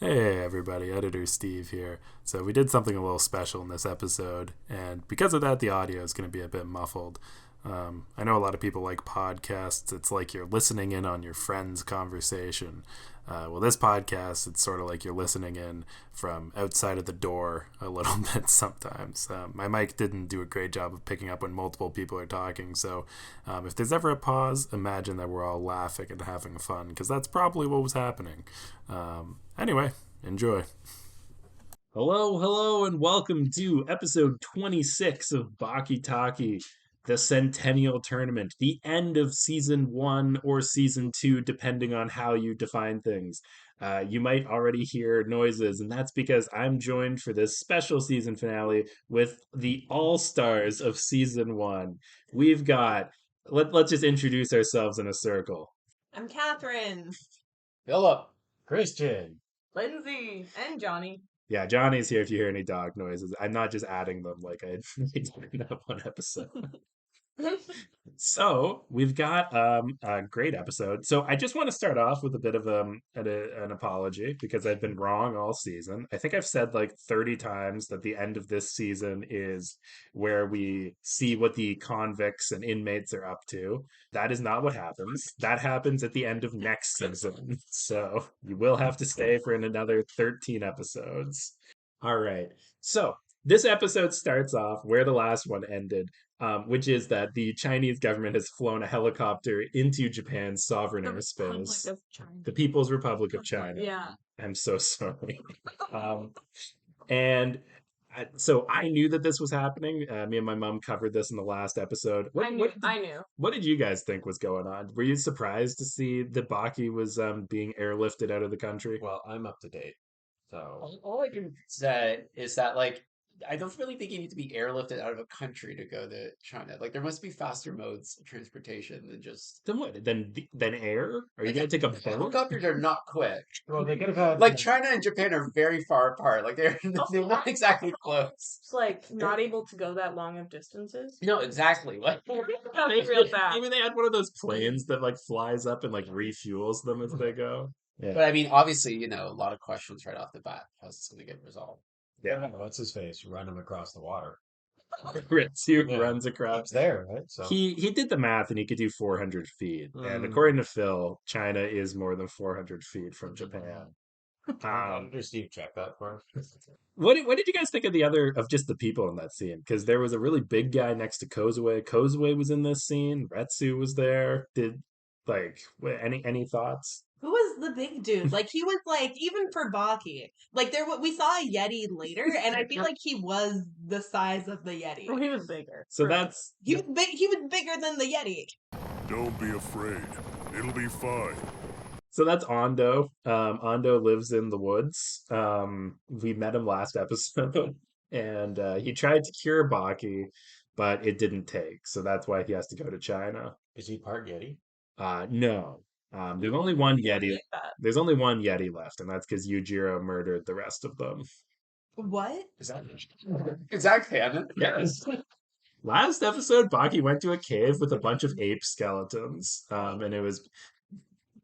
Hey everybody, Editor Steve here. So we did something a little special in this episode, and because of that, the audio is going to be a bit muffled. I know a lot of people like podcasts. It's like you're listening in on your friend's conversation. Well, this podcast, it's sort of like you're listening in from outside of the door a little bit sometimes. My mic didn't do a great job of picking up when multiple people are talking, so if there's ever a pause, imagine that we're all laughing and having fun, because that's probably what was happening. Anyway, enjoy. Hello, and welcome to episode 26 of Baki Talki, the Centennial Tournament, the end of season 1 or season 2, depending on how you define things. You might already hear noises, and that's because I'm joined for this special season finale with the all-stars of season 1. We've got, let's just introduce ourselves in a circle. I'm Kathryn, Philip, Christian, Lindsay, and Johnny. Yeah, Johnny's here if you hear any dog noises. I'm not just adding them like I did in that one episode. So we've got a great episode. So I just want to start off with a bit of an apology because I've been wrong all season. I think I've said like 30 times that the end of this season is where we see what the convicts and inmates are up to. That is not what happens. That happens at the end of next season. So you will have to stay for another 13 episodes. All right. So this episode starts off where the last one ended, which is that the Chinese government has flown a helicopter into Japan's sovereign airspace. The People's Republic of China. Yeah. I'm so sorry. And so I knew that this was happening. Me and my mom covered this in the last episode. I knew. What did you guys think was going on? Were you surprised to see that Baki was being airlifted out of the country? Well, I'm up to date. So All I can say is that, like, I don't really think you need to be airlifted out of a country to go to China. Like, there must be faster modes of transportation than just. Then what? Then air? Are you gonna take a boat? Helicopters are not quick. well, they could have had Like, China and Japan are very far apart. Like, they're not exactly close. It's like not able to go that long of distances. No, exactly. Like, That's real fast. Maybe they had one of those planes that like flies up and like refuels them as they go. Yeah. but I mean, obviously, a lot of questions right off the bat. How's this going to get resolved? Yeah. what's his face? Run him across the water. Ritsu Yeah. runs across. It's there, right? So He did the math and he could do 400 feet. And Mm. according to Phil, China is more than 400 feet from Japan. Editor Steve, check that for us. What did you guys think of just the people in that scene? Because there was a really big guy next to Kozue. Kozue was in this scene. Retsu was there. Any thoughts? Who was the big dude? Like he was like even for Baki. Like we saw a Yeti later, and I feel like he was the size of the Yeti. He was bigger. So that's He was big. He was bigger than the Yeti. Don't be afraid. It'll be fine. So that's Ando. Ando lives in the woods. We met him last episode, and he tried to cure Baki, but it didn't take. So that's why he has to go to China. Is he part Yeti? No. There's only one Yeti. Like that. There's only one Yeti left, and that's because Yujiro murdered the rest of them. What? Is that canon? Yes. Last episode, Baki went to a cave with a bunch of ape skeletons, and it was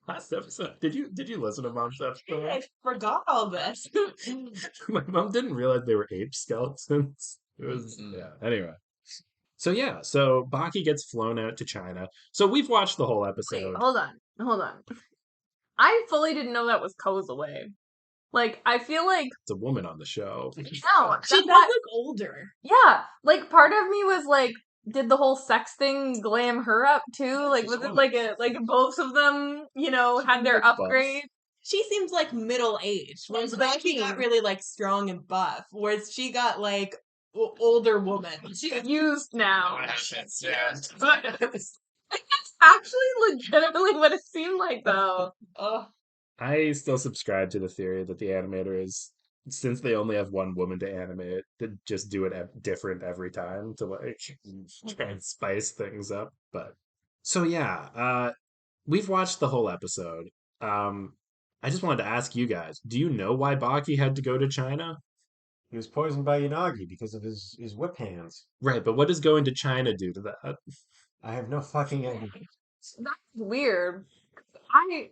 last episode. Did you listen to Mom's episode? I forgot all this. My mom didn't realize they were ape skeletons. It was Anyway. So Baki gets flown out to China. So we've watched the whole episode. Wait, hold on. I fully didn't know that was Kozue. Like, I feel like It's a woman on the show. no, She does that, look older. yeah. Like, part of me was like, did the whole sex thing glam her up too? Like, was it like both of them, had their Buff. upgrade? She seems like middle aged. Whereas Baki got really like strong and buff. Whereas she got like older woman. She's used now. Yeah. It's actually legitimately what it seemed like, though. I still subscribe to the theory that the animator is, since they only have one woman to animate, to just do it different every time to like try and spice things up. But so yeah, we've watched the whole episode. I just wanted to ask you guys: do you know why Baki had to go to China? He was poisoned by Yanagi because of his whip hands. Right, but what does going to China do to that? I have no fucking idea. That's weird.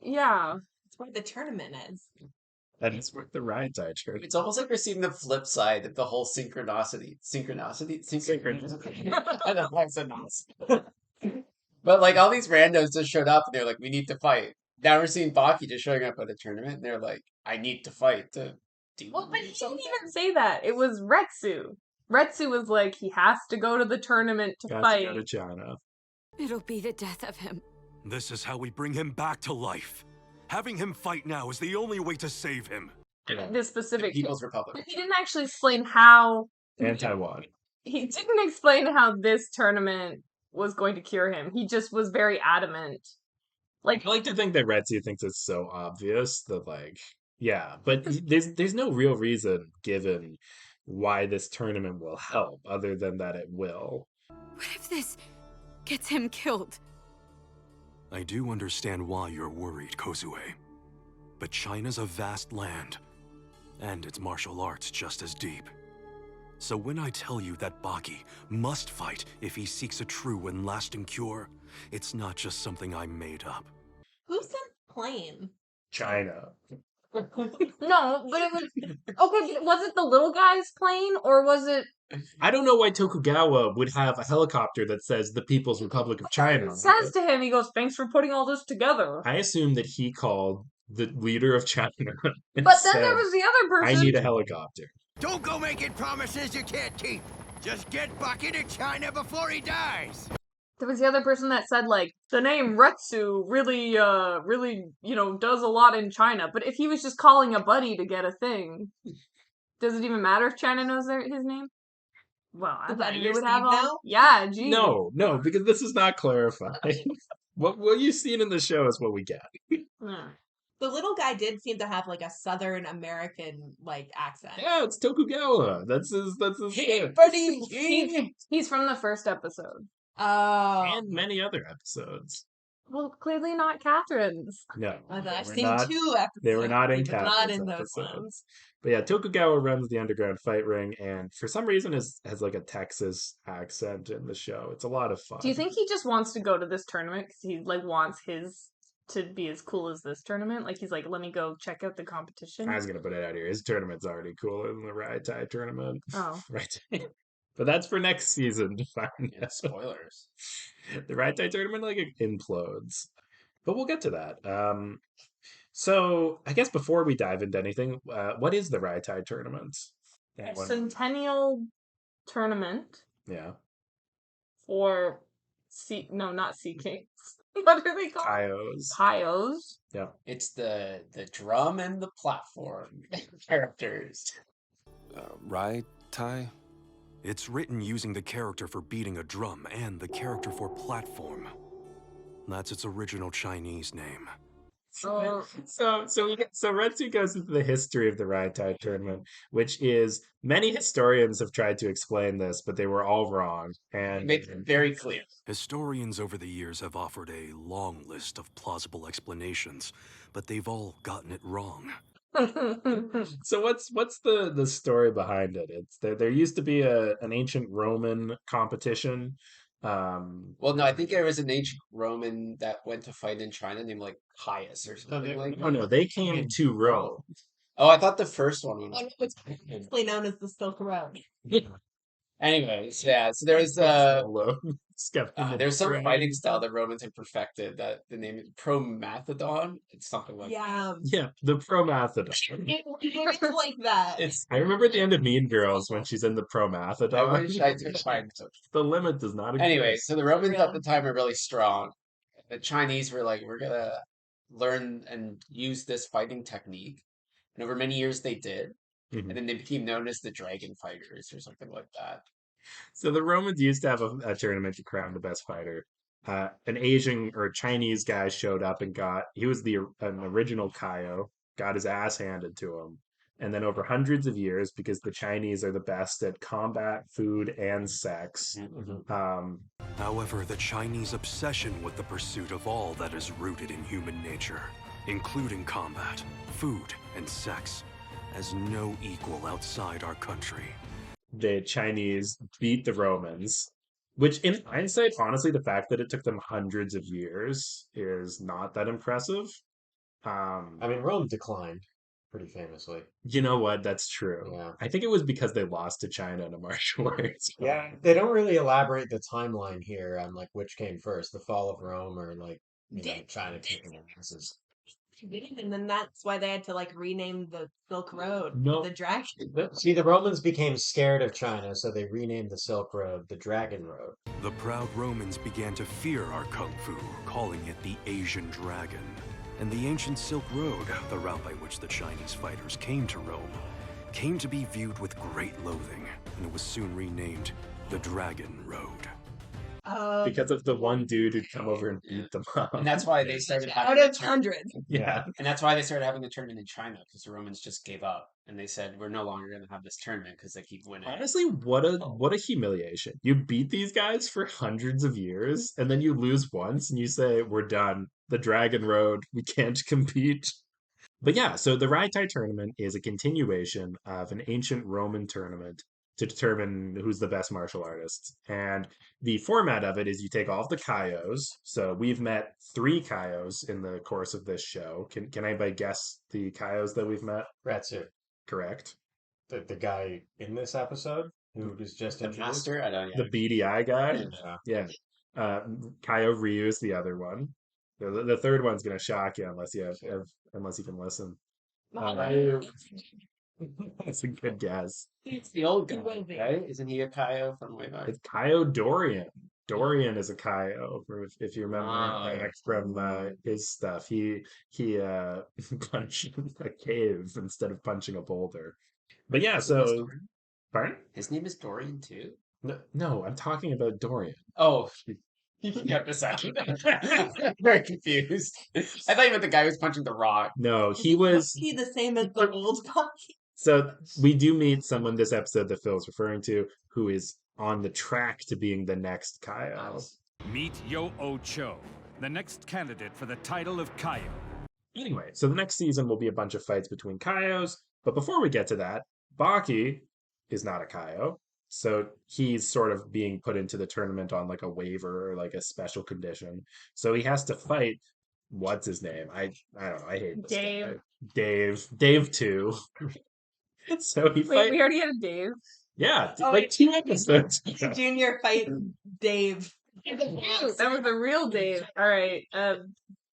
Yeah. That's where the tournament is. And it's worth the ride tie shirt. It's almost like we're seeing the flip side of the whole synchronicity. I don't know why I said nos. But like all these randos just showed up and they're like, we need to fight. Now we're seeing Baki just showing up at a tournament and they're like, I need to fight to do Well, but he didn't something. even say that. It was Retsu. Retsu was like, he has to go to the tournament to Got to fight. go to China. It'll be the death of him. This is how we bring him back to life. Having him fight now is the only way to save him. This specific. People's Republic. But he didn't actually explain how. And Taiwan. He didn't explain how this tournament was going to cure him. He just was very adamant. Like, I like to think that Retsu thinks it's so obvious that, like, yeah, but there's no real reason given why this tournament will help other than that it will. What if this gets him killed? I do understand why you're worried, Kozue. But China's a vast land, and its martial arts just as deep. So when I tell you that Baki must fight if he seeks a true and lasting cure, it's not just something I made up. Who sent the plane? China. no, but it was. Okay, but was it the little guy's plane, or was it. I don't know why Tokugawa would have a helicopter that says the People's Republic of China. It says to him, he goes, thanks for putting all this together. I assume that he called the leader of China. And But then said, there was the other person. I need a helicopter. Don't go making promises you can't keep. Just get Baki to China before he dies. There was the other person that said, like, the name Retsu really, does a lot in China. But if he was just calling a buddy to get a thing, does it even matter if China knows his name? Well, I Does thought that you would Steve have all. know? Yeah, gee. No, because this is not clarified. What you've seen in the show is what we get. Hmm. The little guy did seem to have like a Southern American like accent. Yeah, it's Tokugawa. That's his thing. buddy. He's from the first episode. Oh, And many other episodes. Well, clearly not Kathryn's. No, I've they were seen not- 2 episodes. They were not in but not Kathryn's in those episodes. ones. But yeah, Tokugawa runs the underground fight ring, and for some reason has like a Texas accent in the show. It's a lot of fun. Do you think he just wants to go to this tournament because he like wants his to be as cool as this tournament? Like he's like, let me go check out the competition. I was gonna put it out here. His tournament's already cooler than the Rai Tai tournament. Oh, Right. But that's for next season to find Yeah, out. spoilers. The Rai Tai tournament like it implodes. But we'll get to that. So I guess before we dive into anything, what is the Rai Tai tournament? a Anyone- Centennial tournament Yeah. for not Sea Kings. What are they called? Kaios. Kaios. Yeah. It's the drum and the platform characters. Rai Tai? It's written using the character for beating a drum and the character for platform. That's its original Chinese name. Oh. So Retsu goes into the history of the Rai Tai tournament, which is many historians have tried to explain this, but they were all wrong. And Make it very clear. Historians over the years have offered a long list of plausible explanations, but they've all gotten it wrong. so what's the story behind it? It's there used to be an ancient Roman competition. Well, no, I think there was an ancient Roman that went to fight in China named like Caius or something like that. Oh no, they came to Rome. Oh, I thought the first one was. It's basically known as the Silk Road. Anyways, yeah. So there's there's some fighting style that Romans have perfected that the name is Promathodon. It's something like Yeah, Yeah, the Promathodon. it's like that. It's. I remember at the end of Mean Girls when she's in the I Promathodon. wish I could find it. The limit does not exist. Anyway, so the Romans at the time were really strong. The Chinese were like, we're gonna learn and use this fighting technique. And over many years they did. Mhm. And then they became known as the Dragon Fighters or something like that. So the Romans used to have a tournament to crown the best fighter. An Asian or Chinese guy showed up and he was an original Kaio, got his ass handed to him. And then over hundreds of years, because the Chinese are the best at combat, food, and sex, However, the Chinese obsession with the pursuit of all that is rooted in human nature, including combat, food, and sex, has no equal outside our country. the Chinese beat the Romans, which in hindsight, honestly, the fact that it took them hundreds of years is not that impressive. I mean, Rome declined. pretty famously. You know what? That's true. Yeah. I think it was because they lost to China in a martial arts. Yeah, they don't really elaborate the timeline here on like which came first, the fall of Rome or like China taking their asses. And then that's why they had to like rename the Silk Road No. the Dragon. See, the Romans became scared of China, so they renamed the Silk Road the Dragon Road. The proud Romans began to fear our kung fu, calling it the Asian Dragon. And the ancient Silk Road, the route by which the Chinese fighters came to Rome, came to be viewed with great loathing, and it was soon renamed the Dragon Road. Because of the one dude who'd come over and beat them up. And that's why they started out having of hundreds. Yeah. And that's why they started having the tournament in China, because the Romans just gave up and they said we're no longer going to have this tournament because they keep winning. Honestly, what a humiliation. You beat these guys for hundreds of years, and then you lose once, and you say, we're done. The Dragon Road, we can't compete. But yeah, so the Rai Tai tournament is a continuation of an ancient Roman tournament to determine who's the best martial artist. And the format of it is you take all of the Kaios. So we've met 3 Kaios in the course of this show. Can anybody guess the Kaios that we've met? Ratsu, Correct. the guy in this episode who was just The introduced. master, I don't know. The beady eye guy? Yeah. Yeah. Kaio Ryu's the other one. The third one's gonna shock you unless you unless you can listen. That's a good guess. It's the old guy, He will be. right? Isn't he a Kaio from way back? It's Kaio Dorian. Dorian is a Kaio, if you remember from his stuff. He punched a cave instead of punching a boulder. But yeah, His name is so Dorian? pardon? His name is Dorian too? No, I'm talking about Dorian. Oh, he kept us out. I'm very confused. I thought you meant the guy who was punching the rock. No, he was. He the same as the old Baki. So we do meet someone this episode that Phil's referring to who is on the track to being the next Kaio. Meet Yo-Oh Cho, the next candidate for the title of Kaio. Anyway, so the next season will be a bunch of fights between Kaios. But before we get to that, Baki is not a Kaio. So he's sort of being put into the tournament on like a waiver or like a special condition. So he has to fight. What's his name? I don't know. I hate this guy. Dave 2. So he Wait, we already had a Dave. Yeah, like 2 episodes. Junior fight Dave. That was the real Dave. All right.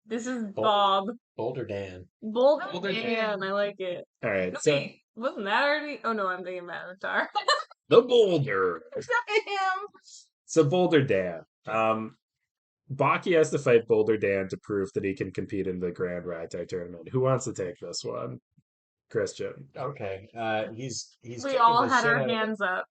This is Bob. Boulder Dan. Boulder Dan. I like it. All right. No, So wait, wasn't that already? Oh no, I'm thinking of Avatar. the Boulder. Him. So Boulder Dan. Baki has to fight Boulder Dan to prove that he can compete in the Grand Rai Tai tournament. Who wants to take this one? Christian. Okay. He's We all had our hands up.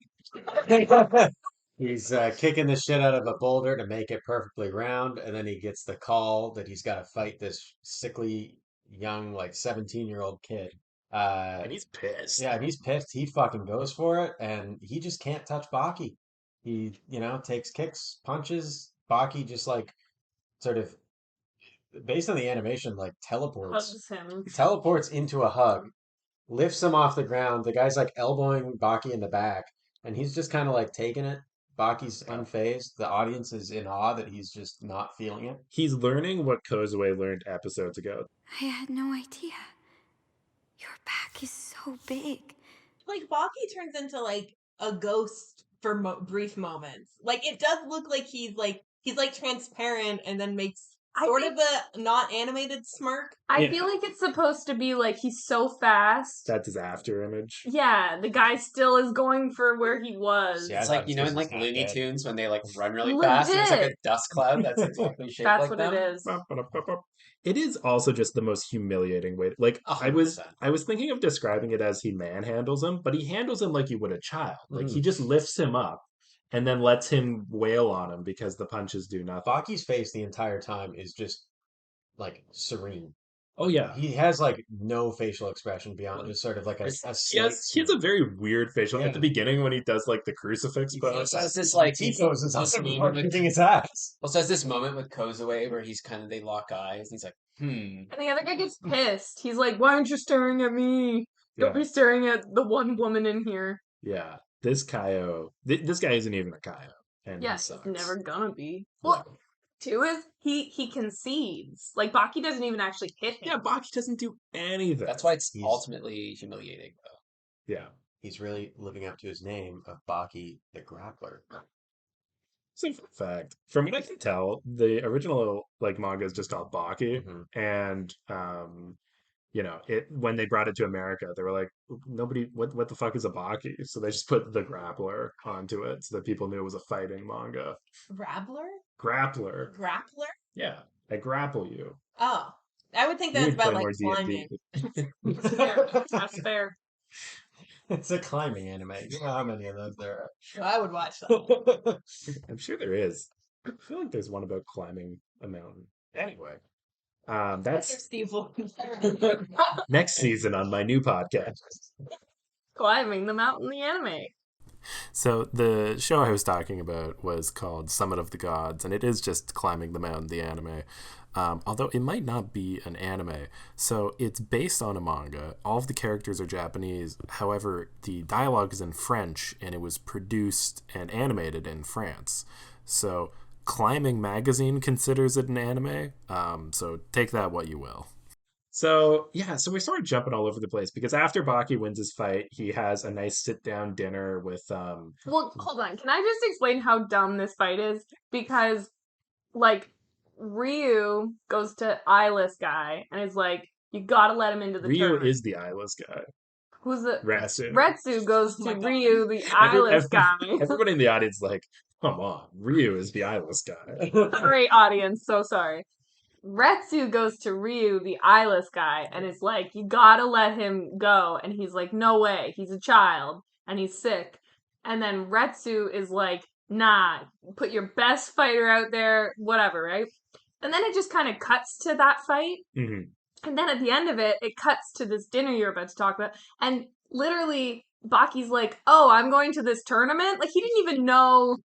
He's kicking the shit out of a boulder to make it perfectly round, and then he gets the call that he's got to fight this sickly young, like 17-year-old kid. And he's pissed. Yeah, and he's pissed. He fucking goes for it, and he just can't touch Baki. He, takes kicks, punches. Baki just like sort of, based on the animation, like Hugs him. teleports into a hug, lifts him off the ground. The guy's like elbowing Baki in the back, and he's just kind of like taking it. Baki's unfazed. The audience is in awe that he's just not feeling it. He's learning what Kozue learned episodes ago. I had no idea. Your back is so big. Like Baki turns into like a ghost for brief moments. Like it does look like he's like transparent and then makes sort of a not animated smirk. I feel like it's supposed to be like he's so fast. That's his after image. Yeah, the guy still is going for where he was. It's like, in like Looney Tunes when they like run really fast and it's like a dust cloud that's exactly shaped That's like what them. it is. It is also just the most humiliating way. Like 100%. I was thinking of describing it as he manhandles him, but he handles him like you would a child. Like he just lifts him up and then lets him wail on him because the punches do nothing. Baki's face the entire time is just like serene. Oh yeah, he has like no facial expression beyond just sort of like a he has a very weird facial at the beginning when he does like the crucifix He pose. has this like poses on kicking his ass. Also has this moment with Kozue where he's kind of they lock eyes and he's like, And the other guy gets pissed. He's like, "Why aren't you staring at me? Don't Yeah. be staring at the one woman in here." Yeah, this Kaio, this guy isn't even a Kaio, and he Yes, sucks. he's never gonna be. Well, too is he concedes. Like Baki doesn't even actually hit him. Yeah, Baki doesn't do anything. That's why it's ultimately humiliating, though. Yeah. He's really living up to his name of Baki the Grappler. So, fun fact, from what I can tell, the original manga is just called Baki, and it when they brought it to America, they were like, nobody, what the fuck is a Baki? So they just put the Grappler onto it so that people knew it was a fighting manga. Grappler? Grappler. Grappler? Yeah, I grapple you. Oh, I would think You that's need to about play more climbing. D&D. That's fair. It's a climbing anime. You know how many of those there are. I would watch that. I'm sure there is. I feel like there's one about climbing a mountain. Anyway, that's Steve next season on my new podcast. Climbing the Mountain, the anime. So the show I was talking about was called Summit of the Gods, and it is just climbing the mountain, the anime. Although it might not be an anime. So it's based on a manga. All of the characters are Japanese. However, the dialogue is in French, and it was produced and animated in France. So Climbing Magazine considers it an anime. So take that what you will. So we're sort of jumping all over the place because after Baki wins his fight, he has a nice sit-down dinner with Well, hold on. Can I just explain how dumb this fight is? Because, Ryu goes to eyeless guy and is like, you gotta let him into the Ryu tournament. is the eyeless guy. Who's the Retsu? Retsu goes to Ryu, the eyeless guy. Everybody in the audience is like, come on, Ryu is the eyeless guy. Great audience, so sorry. Retsu goes to Ryu, the eyeless guy, and is like, you gotta let him go. And he's like, no way, he's a child, and he's sick. And then Retsu is like, nah, put your best fighter out there, whatever, right? And then it just kind of cuts to that fight. Mm-hmm. And then at the end of it, it cuts to this dinner you're about to talk about. And literally, Baki's like, oh, I'm going to this tournament? Like, he didn't even know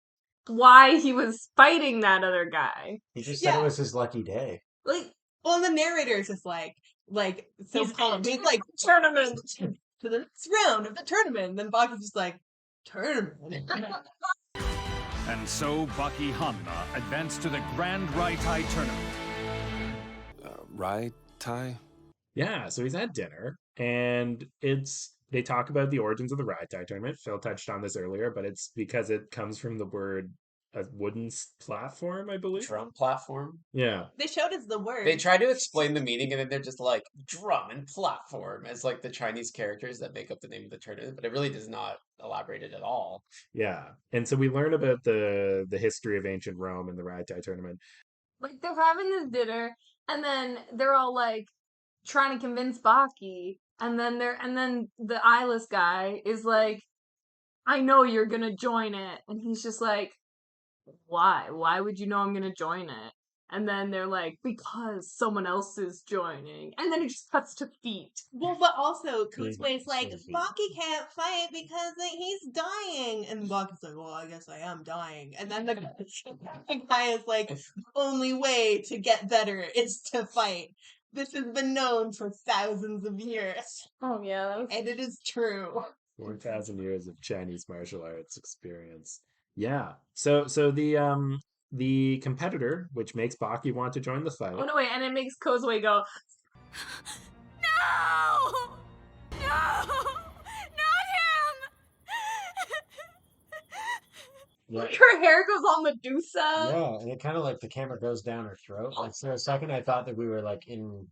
why he was fighting that other guy. He just said it was his lucky day. Well, the narrator is just so He's pumped. He's like, tournament to the next round of the tournament. And then Baki's just like, tournament. And so Baki Hanma advanced to the Grand Raitai tournament. Raitai? Yeah, so he's at dinner, and they talk about the origins of the Raitai tournament. Phil touched on this earlier, but it's because it comes from the word a wooden platform, I believe. Drum platform? Yeah. They showed us the word. They try to explain the meaning, and then they're just like, drum and platform, as the Chinese characters that make up the name of the tournament, but it really does not elaborate it at all. Yeah. And so we learn about the history of ancient Rome and the Raitai tournament. They're having this dinner, and then they're all trying to convince Baki, and then the eyeless guy is like, I know you're gonna join it, and he's just like, why? Why would you know I'm gonna join it? And then they're like, because someone else is joining. And then it just cuts to feet. Well, but also, Kuzue's like, Baki can't fight because he's dying. And Baki's like, well, I guess I am dying. And then the guy is like, the only way to get better is to fight. This has been known for thousands of years. Oh, yeah. And it is true. 4,000 years of Chinese martial arts experience. Yeah. So the competitor, which makes Baki want to join the fight. Oh no, wait, and it makes Kozue go, No! No! Not him! her hair goes all Medusa. Yeah, and it kind of the camera goes down her throat. For a second, I thought that we were in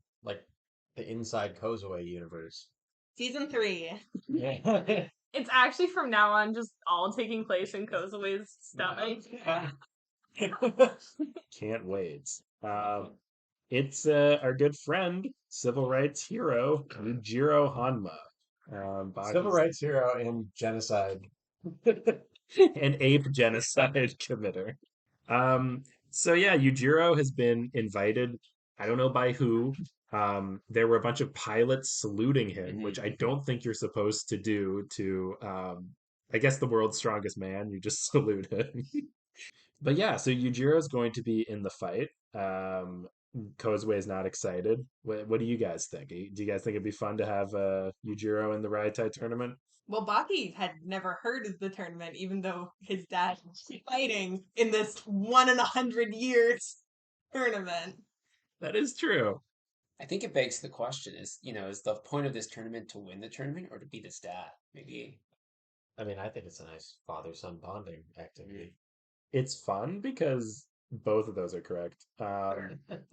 the inside Kozue universe. Season 3. Yeah. It's actually from now on just all taking place in Kozue's stomach. Can't wait. It's our good friend, civil rights hero, Yujiro Hanma. Civil rights hero and genocide. An ape genocide committer. So yeah, Yujiro has been invited, I don't know by who. There were a bunch of pilots saluting him, which I don't think you're supposed to do to, I guess, the world's strongest man. You just salute him. But yeah, so Yujiro is going to be in the fight. Kozue is not excited. What do you guys think? Do you guys think it'd be fun to have Yujiro in the Raitai tournament? Well, Baki had never heard of the tournament, even though his dad was fighting in this 1 in 100 years tournament. That is true. I think it begs the question: is the point of this tournament to win the tournament or to beat his dad? Maybe. I mean, I think it's a nice father-son bonding activity. It's fun because both of those are correct.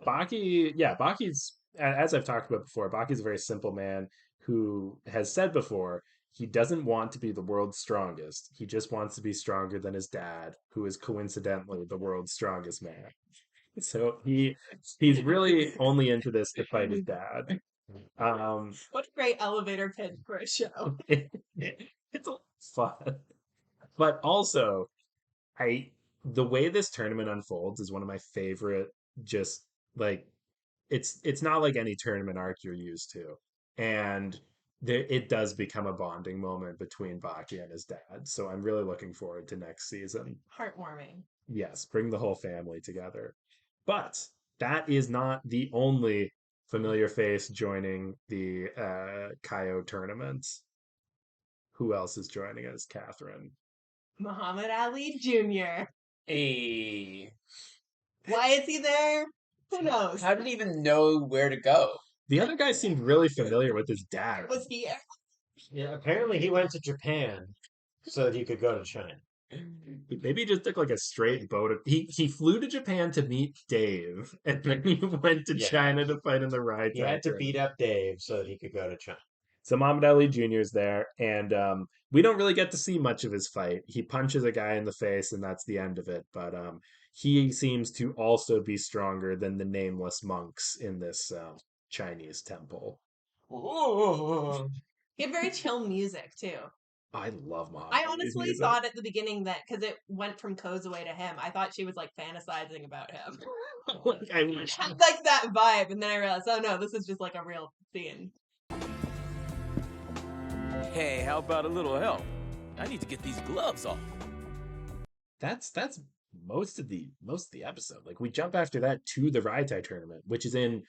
Baki's, as I've talked about before, Baki's a very simple man who has said before he doesn't want to be the world's strongest. He just wants to be stronger than his dad, who is coincidentally the world's strongest man. So he's really only into this to fight his dad. What a great elevator pitch for a show. It's a lot of fun. But also, the way this tournament unfolds is one of my favorite. Just like it's not like any tournament arc you're used to, and it does become a bonding moment between Baki and his dad. So I'm really looking forward to next season. Heartwarming. Yes, bring the whole family together. But that is not the only familiar face joining the Kaio tournament. Who else is joining us, Kathryn? Muhammad Ali Jr. Hey. Why is he there? Who knows? How did he even know where to go? The other guy seemed really familiar with his dad. Was he? Yeah, apparently he went to Japan so that he could go to China. Maybe he just took like a straight boat. He flew to Japan to meet Dave, and then he went to China to fight in the Rai He had to beat up Dave so that he could go to China. So Muhammad Ali Jr. is there, and we don't really get to see much of his fight. He punches a guy in the face, and that's the end of it. But he seems to also be stronger than the nameless monks in this Chinese temple. He had very chill music too. I love Muhammad I Ali's honestly music. thought at the beginning that because it went from Kozue to him, I thought she was like fantasizing about him. I wish. Like that vibe, and then I realized, oh no, this is just like a real scene. Hey, how about a little help? I need to get these gloves off. That's most of the episode. Like we jump after that to the Raitai tournament, which is in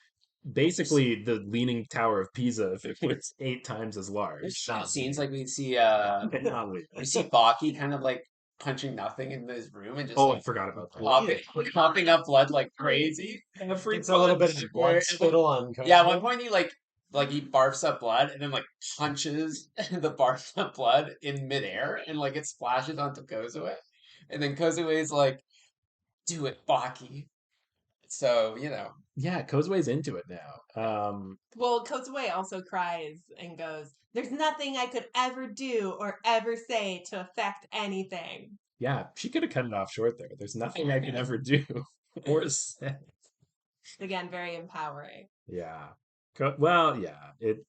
basically the Leaning Tower of Pisa if it was 8 times as large. There's shot scenes like we see Baki kind of like punching nothing in his room and just I forgot about that. Coughing up blood like crazy. It's a little bit of blood spittle on Kozue. Yeah, at one point he like he barfs up blood and then like punches the barfed up blood in midair and like it splashes onto Kozue. And then Kozue's like, do it, Baki. So, Yeah, Kozue's into it now. Well, Kozue also cries and goes, there's nothing I could ever do or ever say to affect anything. Yeah, she could have cut it off short there. There's nothing I can ever do or say. Again, very empowering. Yeah.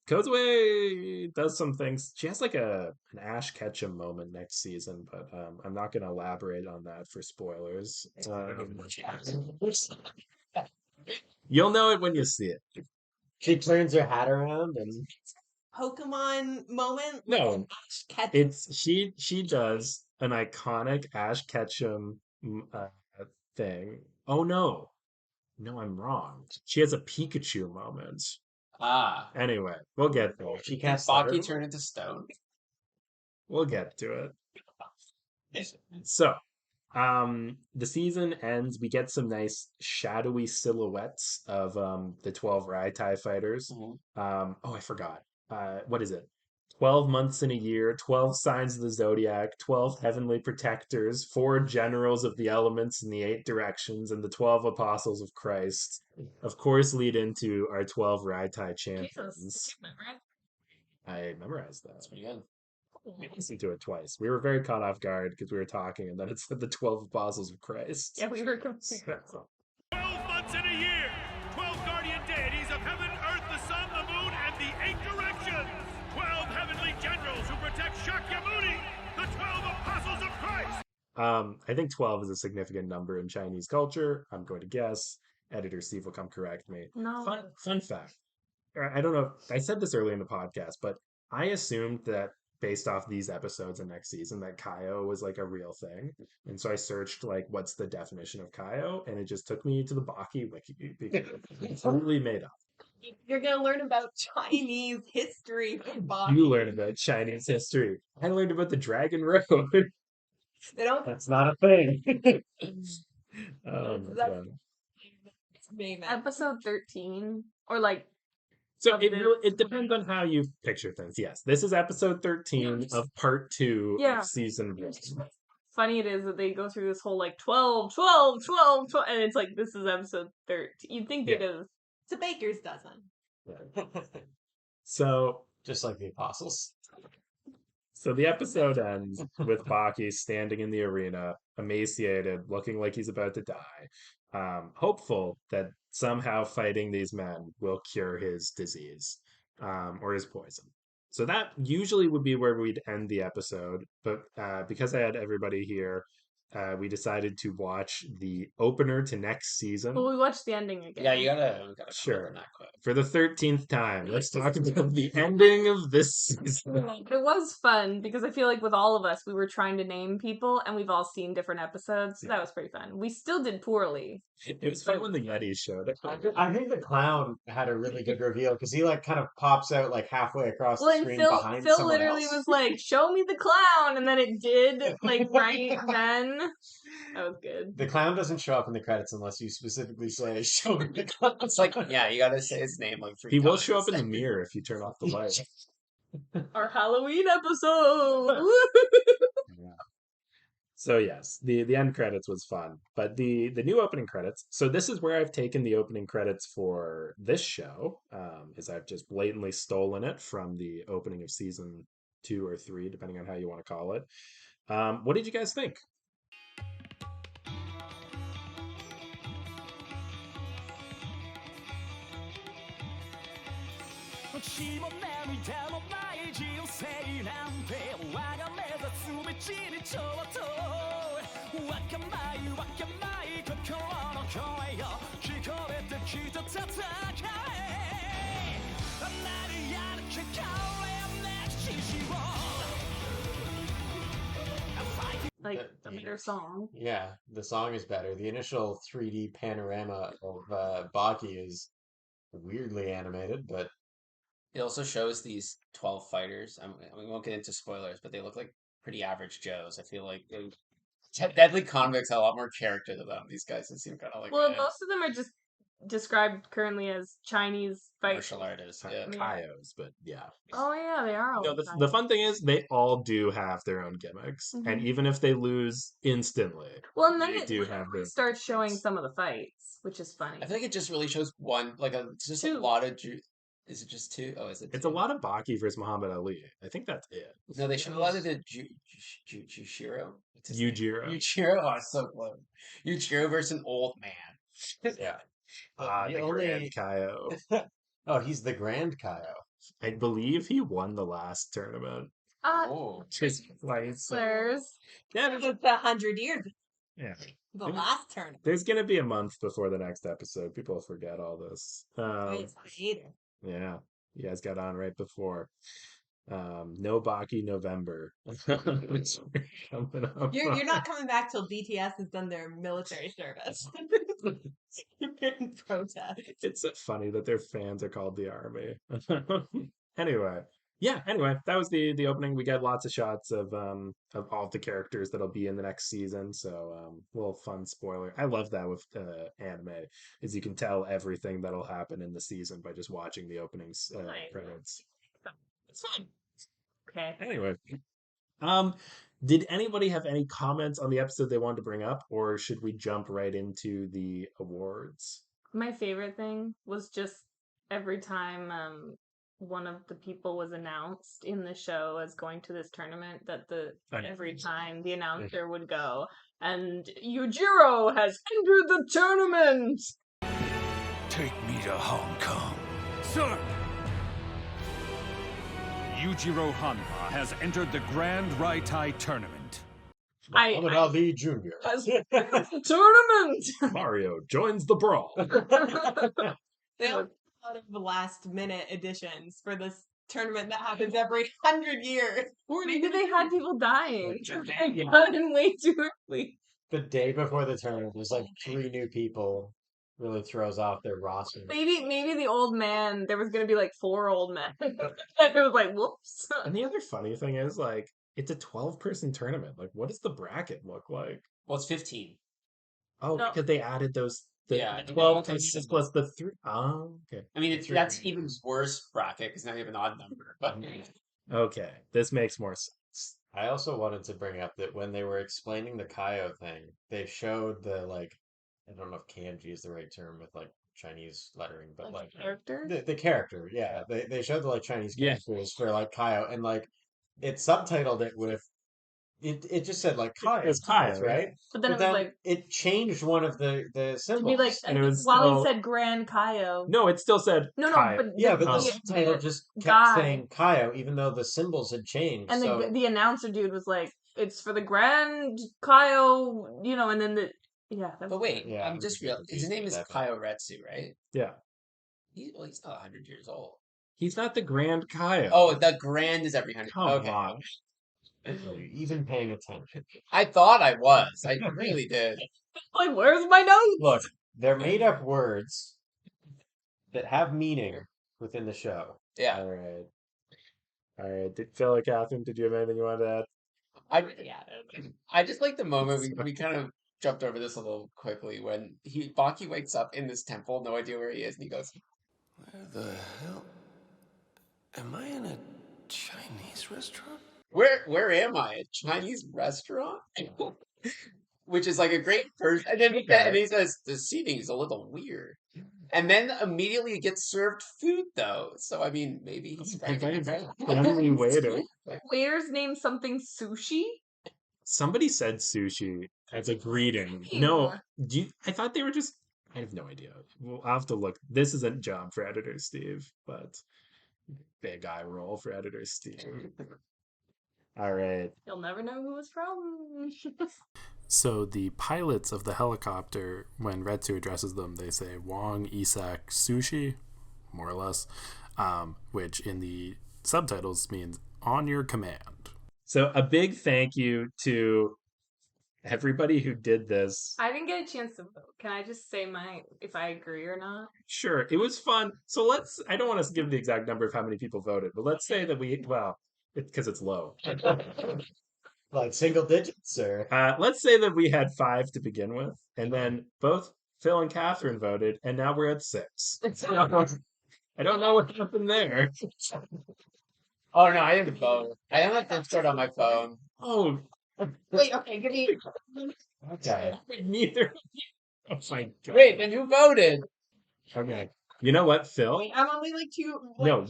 Kozue does some things. She has like an Ash Ketchum moment next season, but I'm not going to elaborate on that for spoilers. You'll know it when you see it. She turns her hat around and Pokemon moment. No, Ash Ketchum. she does an iconic Ash Ketchum thing. Oh no, I'm wrong. She has a Pikachu moment. Anyway, we'll get there. She casts Baki turn into stone. We'll get to it. So, the season ends. We get some nice shadowy silhouettes of the 12 Raitai fighters. Mm-hmm. I forgot. What is it? 12 months in a year, 12 signs of the zodiac, 12 heavenly protectors, 4 generals of the elements in the 8 directions, and the 12 apostles of Christ. Of course, lead into our 12 Raitai champions. I memorized that. That's pretty good. We listened to it twice. We were very caught off guard because we were talking, and then it said the 12 apostles of Christ. Yeah, we were confused. 12 months in a year. 12 guardian deities of heaven, earth, the sun, the moon, and the 8 directions. 12 heavenly generals who protect Shakyamuni, the 12 apostles of Christ. I think 12 is a significant number in Chinese culture. I'm going to guess. Editor Steve will come correct me. No. Fun fact. I don't know. I said this early in the podcast, but I assumed that based off these episodes and next season that Kaio was like a real thing. And so I searched like what's the definition of Kaio, and it just took me to the Baki wiki because it's totally made up. You're going to learn about Chinese history. You learn about Chinese history. I learned about the Dragon Road. They don't. That's not a thing. Oh my God. Episode 13, or like. So it depends on how you picture things. Yes, this is episode 13 of part 2 of season 1. Funny it is that they go through this whole like 12, 12, 12, 12, and it's like this is episode 13. You'd think they'd have. It's a baker's dozen. So just like the apostles. So the episode ends with Baki standing in the arena, emaciated, looking like he's about to die, hopeful that somehow fighting these men will cure his disease or his poison. So that usually would be where we'd end the episode, but because I had everybody here, we decided to watch the opener to next season. Well, we watched the ending again. Yeah, we gotta sure. For the 13th time, let's talk about the ending of this season. It was fun because I feel like with all of us, we were trying to name people, and we've all seen different episodes. So that was pretty fun. We still did poorly. It was fun when the Yetis showed it. I think the clown had a really good reveal because he like kind of pops out like halfway across the screen behind Phil someone literally else. was like, "Show me the clown," and then it did like right then. That was good. The clown doesn't show up in the credits unless you specifically say, "Show me the clown." It's like, yeah, you gotta say his name like 3 He times. will show up in the mirror if you turn off the light. Our Halloween episode. So yes, the end credits was fun, but the new opening credits. So this is where I've taken the opening credits for this show, is I've just blatantly stolen it from the opening of season 2 or 3, depending on how you want to call it. What did you guys think? Like a better song. Yeah, the song is better. The initial 3D panorama of Baki is weirdly animated, but it also shows these 12 fighters. We won't get into spoilers, but they look like pretty average Joes. I feel like Deadly Convicts have a lot more character to them. These guys seem kind of like most of them are just described currently as Chinese martial artists, Kaios, but yeah. Oh yeah, they are. No, the fun thing is they all do have their own gimmicks, and even if they lose instantly, well, and then they do have their. Starts showing some of the fights, which is funny. I feel like it just really shows one, like just a lot of. Is it just 2? Oh, is it? 2? It's a lot of Baki versus Muhammad Ali. I think that's it. No, they show a lot of the Jushiro. Yujiro. Oh, it's so close. Yujiro versus an old man. Yeah. The Grand Kaio. Oh, he's the Grand Kaio. I believe he won the last tournament. Just like there's it's 100 years. Yeah. The last tournament. There's gonna be a month before the next episode. People forget all this. Yeah, you guys got on right before. No Baki November. You're not coming back till BTS has done their military service. In protest. It's so funny that their fans are called the army. Anyway, that was the opening. We got lots of shots of all the characters that'll be in the next season. So little fun spoiler. I love that with anime, is you can tell everything that'll happen in the season by just watching the openings credits. It's fun. Okay. Anyway, did anybody have any comments on the episode they wanted to bring up, or should we jump right into the awards? My favorite thing was just every time one of the people was announced in the show as going to this tournament, that every time the announcer would go, and Yujiro has entered the tournament! Take me to Hong Kong. Sir! Yujiro Hanma has entered the Grand Raitai tournament. Muhammad Ali Jr. has entered the tournament! Mario joins the brawl. They all out of the last minute editions for this tournament that happens every 100 years. Or maybe they had people dying. They got in way too early. The day before the tournament, there's like 3 new people. Really throws off their roster. Maybe the old man, there was going to be like 4 old men. And it was like, whoops. And the other funny thing is, like, it's a 12-person tournament. Like, what does the bracket look like? Well, it's 15. Oh, because they added those Yeah, 12 okay, plus 6 plus the 3. Oh, okay. I mean, that's even worse bracket because now you have an odd number. But Okay, this makes more sense. I also wanted to bring up that when they were explaining the Kaio thing, they showed the like, I don't know if kanji is the right term with like Chinese lettering, but like characters. the character, yeah. They showed the like Chinese Yeah. characters for like Kaio, and like it subtitled it with it just said like Kaio, It's Kaio, right? But then it was like it changed one of the to symbols. be like And it was Wally still- said Grand Kaio. No, it still said No, Kaio. but Yeah, but the Oh. subtitle just kept guy saying Kaio, even though the symbols had changed. and So the announcer dude was like, "It's for the Grand Kaio," you know, and then but wait, Yeah, I'm I'm just very real. His confused name with is that, but- Kaio Retsu, right? Yeah. He's not 100 years old. He's not the Grand Kaio. Oh, the grand is every 100. Come Okay. on. Are you even paying attention? I thought I was. I really did. like, where's my notes? Look, they're made up words that have meaning within the show. Yeah. All right. All right. Phil or Kathryn, did you have anything you wanted to add? I just like the moment we kind of jumped over this a little quickly when Baki wakes up in this temple, no idea where he is, and he goes, Where the hell? Am I in a Chinese restaurant? Where am I? A Chinese restaurant? Which is like a great first. And then he says, the seating is a little weird. And then immediately it gets served food, though. So, I mean, maybe he's Family waiter. Waiter's name something sushi. Somebody said sushi as a greeting. Ew. No, I thought they were just. I have no idea. I'll have to look. This isn't a job for editor Steve, but big eye roll for editor Steve. All right. You'll never know who it's from. So the pilots of the helicopter, when Retsu addresses them, they say Wong Isak Sushi, more or less, which in the subtitles means on your command. So a big thank you to everybody who did this. I didn't get a chance to vote. Can I just say if I agree or not? Sure, it was fun. So I don't want to give the exact number of how many people voted, but let's say that because it's low. Like single digits, or let's say that we had 5 to begin with, and then both Phil and Kathryn voted, and now we're at 6. I don't know what happened there. Oh, no, I didn't vote. I don't have Discord on my phone. Oh. Wait, okay, give me. okay. Neither. Oh my god. Wait, then who voted? Okay. You know what, Phil? Wait, I'm only like 2. No.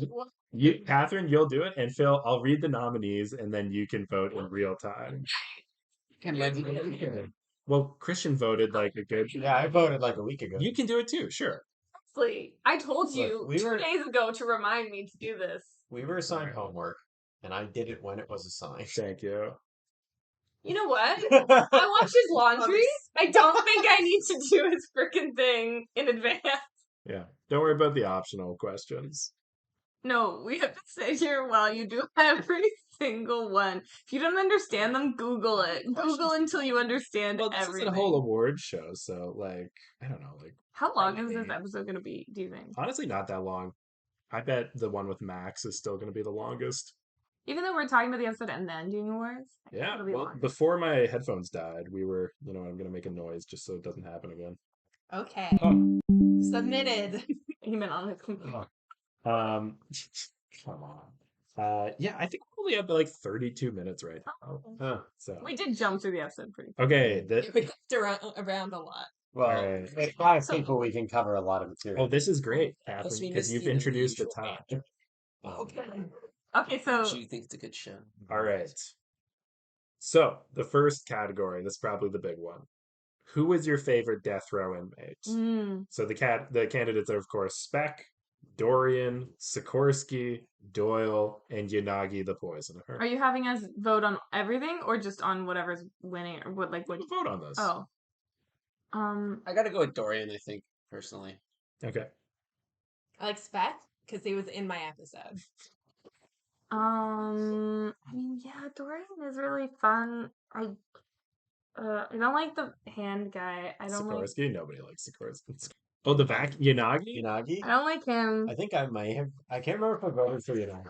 Kathryn, you'll do it, and Phil, I'll read the nominees, and then you can vote in real time. Can Lindsay? Well, Christian voted like a good. Yeah, I voted like a week ago. You can do it too, sure. Honestly, I told you Look, 2 days ago to remind me to do this. We were assigned homework, and I did it when it was assigned. Thank you. You know what? I watched his laundry. I don't think I need to do his freaking thing in advance. Yeah. Don't worry about the optional questions. No, we have to sit here while you do every single one. If you don't understand them, Google it. Google until you understand Well, this everything. is a whole award show, so I don't know, How long is this episode going to be, do you think? honestly not that long. I bet the one with Max is still going to be the longest. Even though we're talking about the episode and then doing awards? I think Yeah, it'll be well, longer. before my headphones died, we were, I'm going to make a noise just so it doesn't happen again. Okay. Submitted. He meant on his computer. Come on. Yeah, I think we only have like 32 minutes right now. So We did jump through the episode pretty okay, We got around a lot. Well, Alright. with 5 people, we can cover a lot of material. oh, this is great, Plus, Kathryn, we because missed you've the introduced the usual time. Okay, so Do you think it's a good show? All right. So the first category, that's probably the big one. Who is your favorite death row inmate? So the candidates are, of course, Speck, Dorian, Sikorsky, Doyle, and Yanagi the Poisoner. are you having us vote on everything or just on whatever's winning or what We'll vote on this. Oh. I gotta go with Dorian, I think, personally. Okay. I like Speck because he was in my episode. I mean, yeah, Dorian is really fun. I don't like the hand guy. I don't like. Sikorsky? Nobody likes Sikorsky. Oh, the back Yanagi? Yanagi? I don't like him. I think I might have. I can't remember if I voted for Yanagi.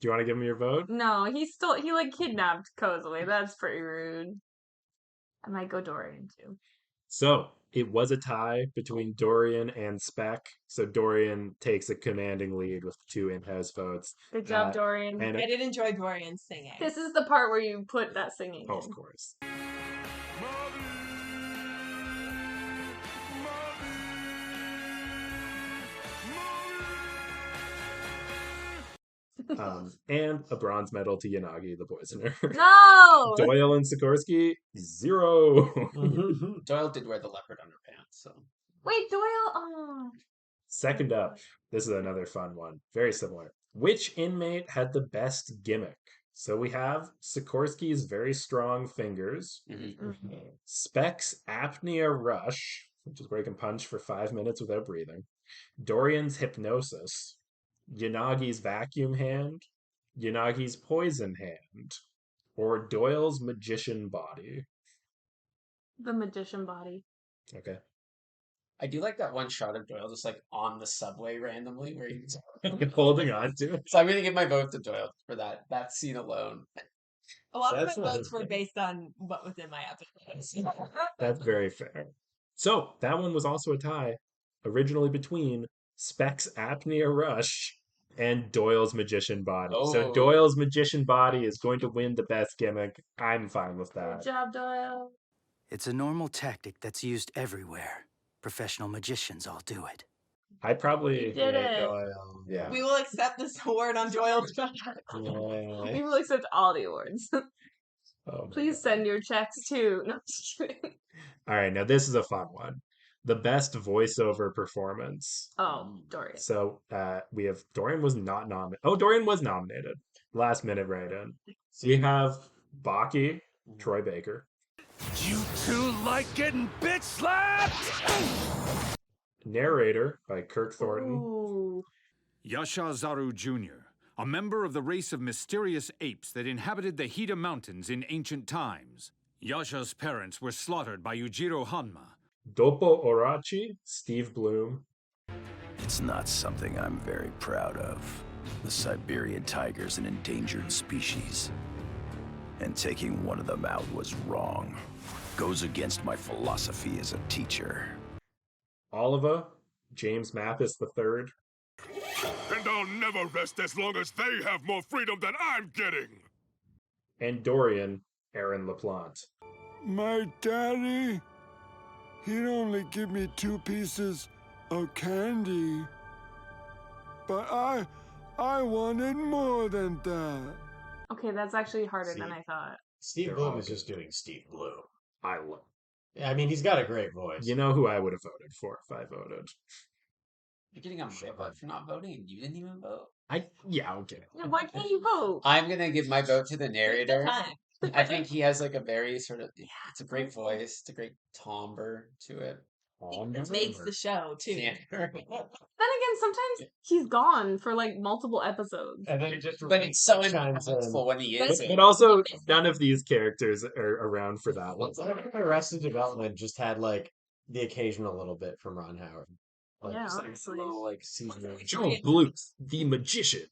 Do you want to give him your vote? No, he like kidnapped Kozue. That's pretty rude. I might go Dorian too. So it was a tie between Dorian and Spec. So Dorian takes a commanding lead with 2 in-house votes. Good job, Dorian. And I did enjoy Dorian singing. This is the part where you put that singing of in. course. And a bronze medal to Yanagi the Poisoner. No! Doyle and Sikorsky, 0. Doyle did wear the leopard underpants, so. Wait, Doyle. Oh. Second up, this is another fun one. Very similar. Which inmate had the best gimmick? So we have Sikorsky's very strong fingers, Spec's apnea rush, which is where he can punch for 5 minutes without breathing, Dorian's hypnosis, Yanagi's vacuum hand, Yanagi's poison hand, or Doyle's magician body. The magician body. Okay. I do like that one shot of Doyle just like on the subway randomly where he's holding on to it. So I'm gonna give my vote to Doyle for that scene alone. A lot of my votes were based on what was in my episodes. That's very fair. So that one was also a tie, originally between Spec's apnea rush and Doyle's magician body. So Doyle's magician body is going to win the best gimmick. I'm fine with that. Good job, Doyle. It's a normal tactic that's used everywhere. Professional magicians all do it. I probably did it. Doyle. Yeah. We will accept this award on Doyle's behalf. We will accept all the awards. Oh, please send your checks too. No, just kidding. All right, now this is a fun one. The best voiceover performance. Oh, Dorian. So we have Dorian was not nominated. Oh, Dorian was nominated. Last minute write-in. We have Baki, Troy Baker. You two like getting bitch slapped? Narrator by Kirk Thornton. Ooh. Yasha Zaru Jr., a member of the race of mysterious apes that inhabited the Hida Mountains in ancient times. Yasha's parents were slaughtered by Yujiro Hanma. Dopo Orachi, Steve Bloom. It's not something I'm very proud of. The Siberian tiger's an endangered species. And taking one of them out was wrong. Goes against my philosophy as a teacher. Oliva, James Mathis III. And I'll never rest as long as they have more freedom than I'm getting. And Dorian, Aaron LaPlante. My daddy, he'd only give me 2 pieces of candy. But I wanted more than that. Okay, that's actually harder than I thought. Steve Bloom is just doing Steve Bloom. I love. Yeah, I mean, he's got a great voice. You know who I would have voted for if I voted? You're getting on my butt for not voting, and you didn't even vote. Yeah, okay. Yeah, why can't you vote? I'm gonna give my vote to the narrator. I think he has like a very sort of it's a great voice, it's a great timbre to it. It makes the show too. Yeah. Then again, sometimes he's gone for like multiple episodes. And then just but it's so impactful when he is. But also, none of these characters are around for that one. Arrested Development just had like the occasional little bit from Ron Howard. Like, Yeah, just, honestly. Little, like season. Joe Bluth, the magician.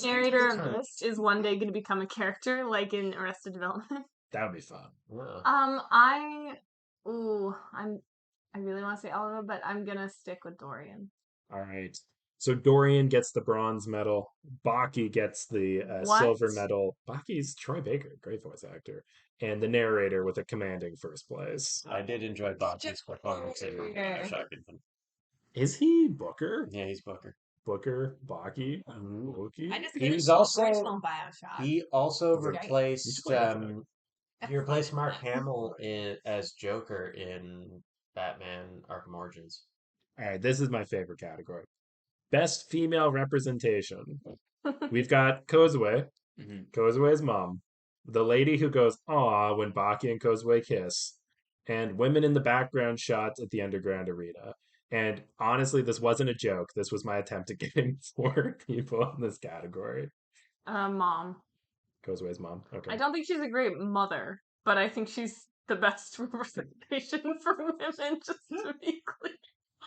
Narrator of this is one day going to become a character, like in Arrested Development. That would be fun. Yeah. I really want to say Oliver, but I'm gonna stick with Dorian. All right. So Dorian gets the bronze medal. Baki gets the silver medal. Baki's Troy Baker, great voice actor, and the narrator with a commanding first place. I did enjoy Baki's performance in Shotgun. Is he Booker? Yeah, he's Booker. Booker, Baki, Loki. He was also Bioshock. he also That's great. replaced he replaced Mark Hamill as Joker in Batman Arkham Origins. All right, this is my favorite category. Best female representation. We've got Kozue, Kozue's mom, the lady who goes "aw" when Baki and Kozue kiss, and women in the background shots at the underground arena. And honestly, this wasn't a joke. This was my attempt at getting 4 people in this category. Mom. Kozue's mom. Okay. I don't think she's a great mother, but I think she's the best representation for women, just to be clear.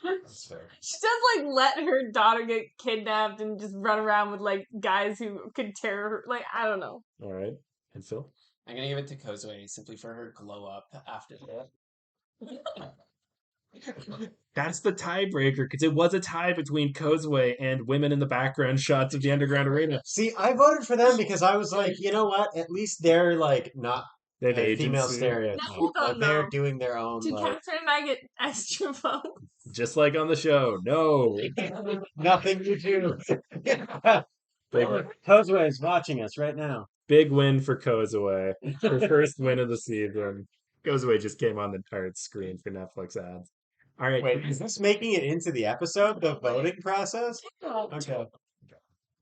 That's fair. She does like let her daughter get kidnapped and just run around with like guys who could tear her. Like, I don't know. All right. And Phil? I'm gonna give it to Kozue simply for her glow up after that. That's the tiebreaker because it was a tie between Kozue and women in the background shots of the underground arena. See, I voted for them because I was like, you know what? At least they're like not They have a female agency. stereotype. No, Like they're no. doing their own. Did Like Kathryn and I get extra votes? Just like on the show. No. nothing you do. Big, Kozue is watching us right now. big win for Kozue. Her first win of the season. Kozue just came on the entire screen for Netflix ads. All right. Wait, is this making it into the episode, the voting process? Okay.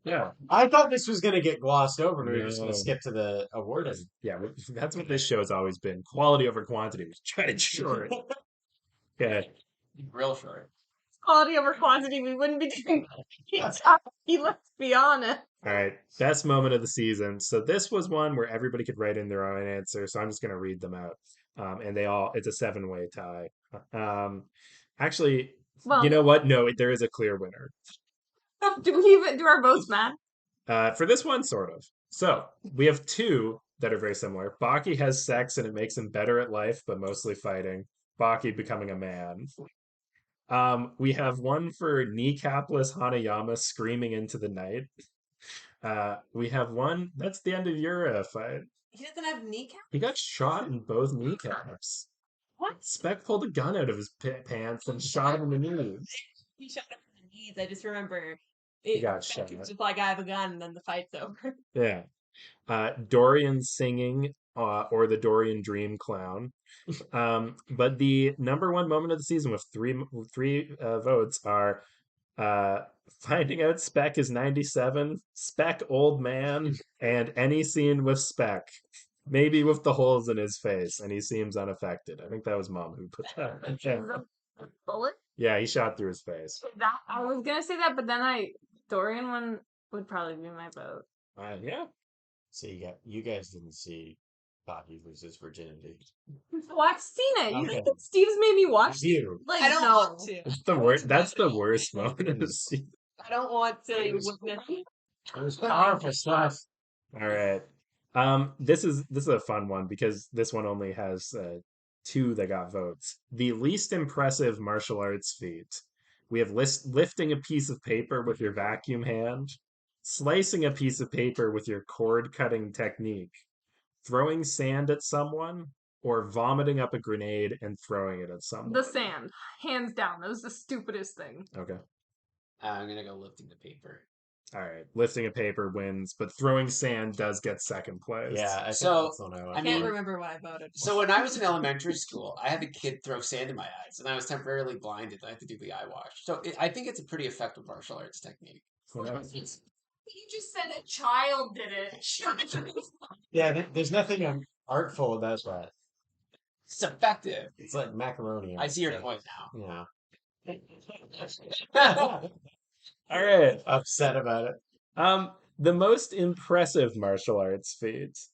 Yeah. I thought this was going to get glossed over and we were just going No. to skip to the awarding. Yeah, that's what this show's always been. Quality over quantity. We try to short. Okay. Real short. Quality over quantity, we wouldn't be doing Baki Talki, let's be honest. All right. Best moment of the season. So this was one where everybody could write in their own answer. So I'm just going to read them out. And it's a 7-way tie. Actually, Well, you know what? No, there is a clear winner. do our votes matter? For this one, sort of. So we have two that are very similar. Baki has sex and it makes him better at life, but mostly fighting. Baki becoming a man. We have one for kneecapless Hanayama screaming into the night. We have one that's the end of your fight. He doesn't have kneecap? He got shot in both kneecaps. What? Spec pulled a gun out of his pants and shot him in the knees. He shot him in the knees. I just remember He got shot. It's just like I have a gun and then the fight's over. Yeah. Dorian singing or the Dorian Dream Clown. But the number one moment of the season with three votes are finding out Spec is 97, Spec old man, and any scene with Spec. Maybe with the holes in his face, and he seems unaffected. I think that was Mom who put that. Bullet? Yeah, he shot through his face. I was gonna say that, but then Dorian one would probably be my vote. Yeah. So you guys didn't see Baki lose his virginity. Oh, I've seen it. Okay. Steve's made me watch it. You. Like, I don't no. want to. It's the worst. That's the worst moment of the season. I don't want to witness it. It was powerful stuff. All right. This is a fun one because this one only has two that got votes. The least impressive martial arts feat. We have lifting a piece of paper with your vacuum hand, slicing a piece of paper with your cord cutting technique, throwing sand at someone, or vomiting up a grenade and throwing it at someone. The sand, hands down. That was the stupidest thing. Okay. I'm gonna go lifting the paper. All right. Lifting a paper wins, but throwing sand does get second place. Yeah, I think So, that's the one I I want. can't remember what I voted for. So when I was in elementary school, I had a kid throw sand in my eyes, and I was temporarily blinded. I had to do the eye wash. So I think it's a pretty effective martial arts technique. When I was- You just said a child did it. Yeah, there's nothing artful about that. It's effective. It's like macaroni. I see your point now. Yeah. All right. Upset about it. The most impressive martial arts feats.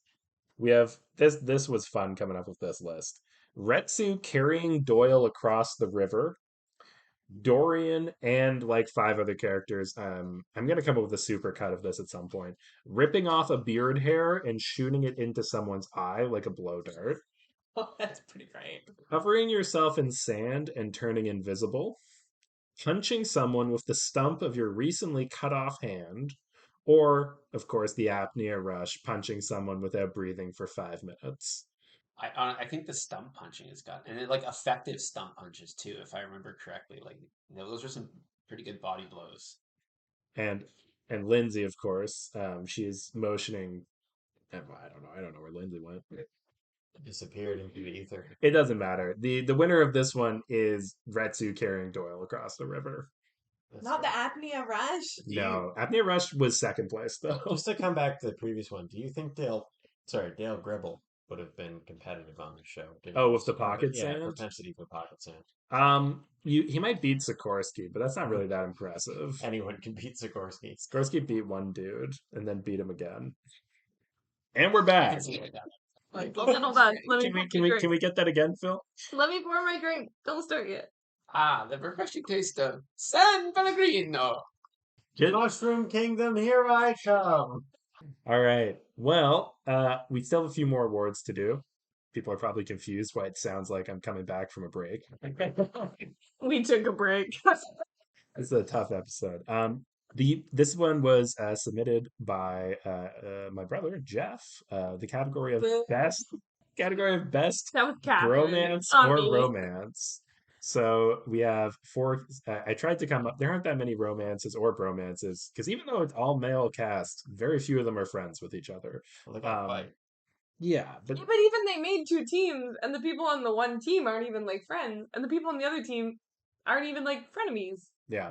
We have this was fun coming up with this list. Retsu carrying Doyle across the river. Dorian and like 5 other characters. I'm gonna come up with a super cut of this at some point. Ripping off a beard hair and shooting it into someone's eye like a blow dart. Oh, that's pretty great. Covering yourself in sand and turning invisible. Punching someone with the stump of your recently cut off hand. Or, of course, the apnea rush, punching someone without breathing for 5 minutes. I think the stump punching has got, and like effective stump punches too, if I remember correctly. Like those are some pretty good body blows. And Lindsay, of course, she is motioning. I don't know where Lindsay went. Disappeared into the ether. It doesn't matter. The winner of this one is Retsu carrying Doyle across the river. Not the apnea rush. No, apnea rush was second place though. Just to come back to the previous one, do you think Dale Gribble would have been competitive on the show? With the pocket sand? Yeah, propensity for pocket sand. He might beat Sikorsky, but that's not really that impressive. Anyone can beat Sikorsky. Sikorsky beat one dude and then beat him again. And we're back. Hold on. Can we get that again, Phil? Let me pour my drink. Don't start yet. The refreshing taste of San Pellegrino. Mushroom Kingdom, here I come. All right. Well, we still have a few more awards to do. people are probably confused why it sounds like I'm coming back from a break. We took a break. It's a tough episode. This one was submitted by my brother Jeff. The category of best That was Kathryn. bromance On or me. romance. So we have four. I tried to come up. There aren't that many romances or bromances because even though it's all male cast, very few of them are friends with each other. Well, they gotta fight. Yeah, but Yeah, but even they made two teams, and the people on the one team aren't even like friends, and the people on the other team aren't even like frenemies. yeah.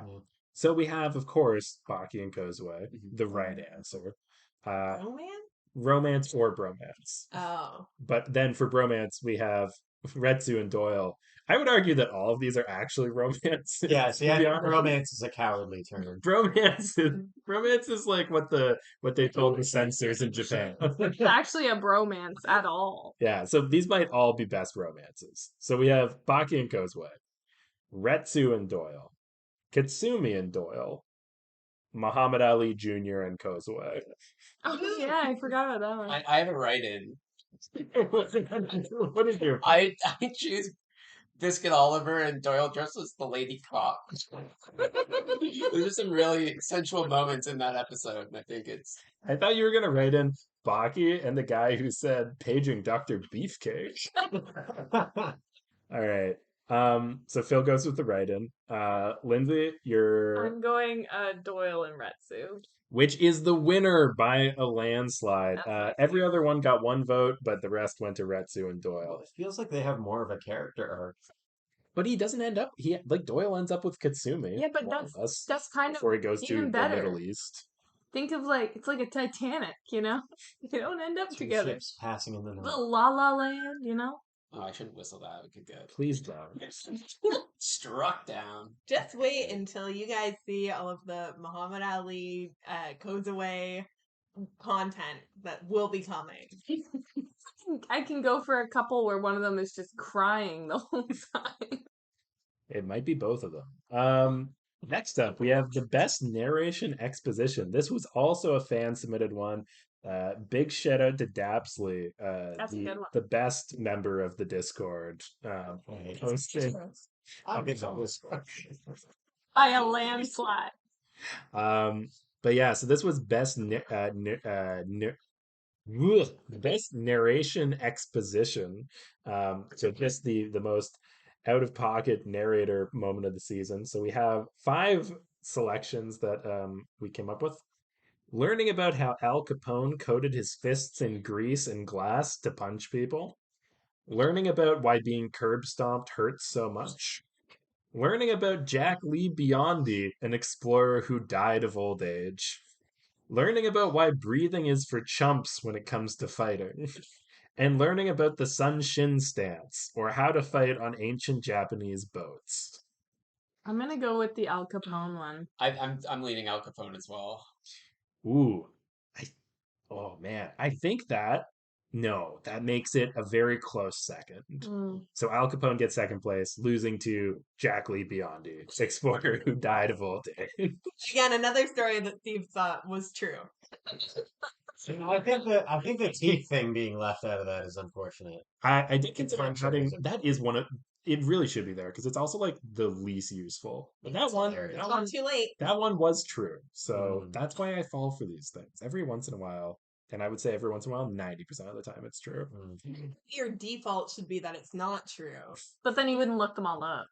So we have, of course, Baki and Kozue, the right answer. Romance or bromance. Oh. But then for bromance, we have Retsu and Doyle. I would argue that all of these are actually romance. Yeah, see, I be think honest. romance is a cowardly term. Bromance is like what they told the censors in Japan. It's actually a bromance at all. Yeah, so these might all be best romances. So we have Baki and Kozue, Retsu and Doyle, Katsumi and Doyle, Muhammad Ali Jr. and Kozue. Oh yeah, I forgot about that one. I have a write-in. What is your? I choose Biscuit Oliver and Doyle dressed as the Lady Cop. There's just some really sensual moments in that episode, and I think it's. I thought you were gonna write in Baki and the guy who said paging Dr. Beefcake. All right. So Phil goes with the write-in. Lindsay, I'm going Doyle and Retsu. which is the winner by a landslide. Every other one got one vote, but the rest went to Retsu and Doyle. It feels like they have more of a character arc. But he doesn't end up. Doyle ends up with Katsumi. Yeah, but that's kind of before he goes to even better. the Middle East. Think of it's like a Titanic, you know? They don't end up together. Ships passing in the night. The La La Land, you know? Oh, I shouldn't whistle that. We could go. Please don't. Struck down. Just wait until you guys see all of the Muhammad Ali, Kozue content that will be coming. I can go for a couple where one of them is just crying the whole time. It might be both of them. Next up, we have the best narration exposition. This was also a fan submitted one. Big shout out to Dapsley, That's a good one. the best member of the Discord. Hosting. I'll give them this. By a landslide. But yeah, so this was best best narration exposition. So just the most out of pocket narrator moment of the season. So we have 5 selections that we came up with. Learning about how Al Capone coated his fists in grease and glass to punch people. Learning about why being curb stomped hurts so much. Learning about Jack Lee Biondi, an explorer who died of old age. Learning about why breathing is for chumps when it comes to fighting. And learning about the Sun Shin stance, or how to fight on ancient Japanese boats. I'm gonna go with the Al Capone one. I'm leaning Al Capone as well. Ooh. Oh man. I think that makes it a very close second. So Al Capone gets second place, losing to Jack Lee Biondi, explorer who died of old age. Again, another story that Steve thought was true. I think the teeth thing being left out of that is unfortunate. I did consider cutting. That is one of. It really should be there because it's also like the least useful. But that one, It's not too late. That one was true. So that's why I fall for these things every once in a while. And I would say every once in a while, 90% of the time, it's true. Your default should be that it's not true. But then you wouldn't look them all up.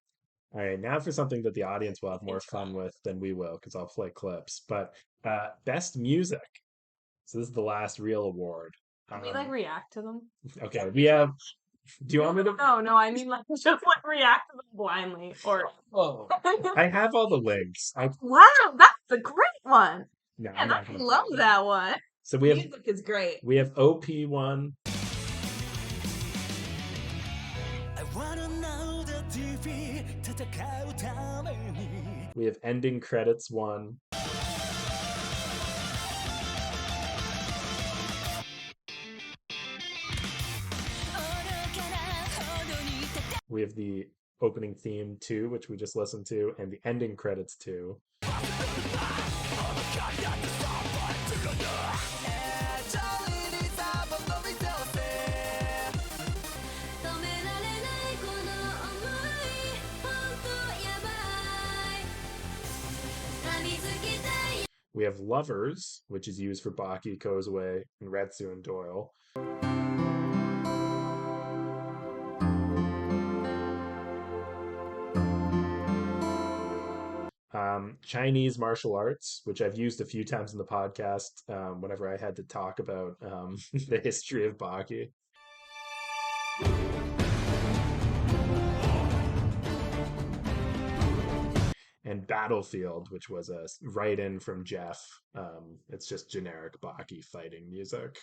All right, now for something that the audience will have more fun with than we will, because I'll play clips. But best music. So this is the last real award. Can we react to them? Okay, we have. Do you want me to? No, I mean just react to them blindly. Or I have all the links. Wow, that's a great one. No, and I love that one. So we have music is great. We have OP1. We have ending credits 1. We have the opening theme 2, which we just listened to, and the ending credits 2. We have Lovers, which is used for Baki, Kozue, and Retsu and Doyle. Chinese martial arts, which I've used a few times in the podcast whenever I had to talk about the history of Baki. And Battlefield, which was a write-in from Jeff. It's just generic Baki fighting music.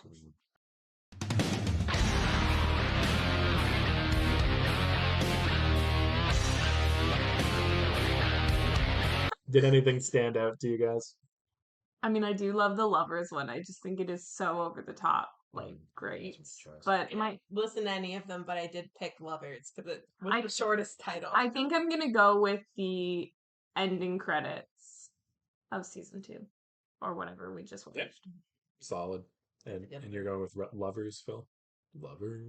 Did anything stand out to you guys? I mean, I do love the Lovers one. I just think it is so over the top, like great. But I might listen to any of them, but I did pick Lovers because it was I- the shortest title. I think I'm gonna go with the ending credits of season 2, or whatever we just watched. Yeah. Solid. And you're going with Lovers, Phil? Lovers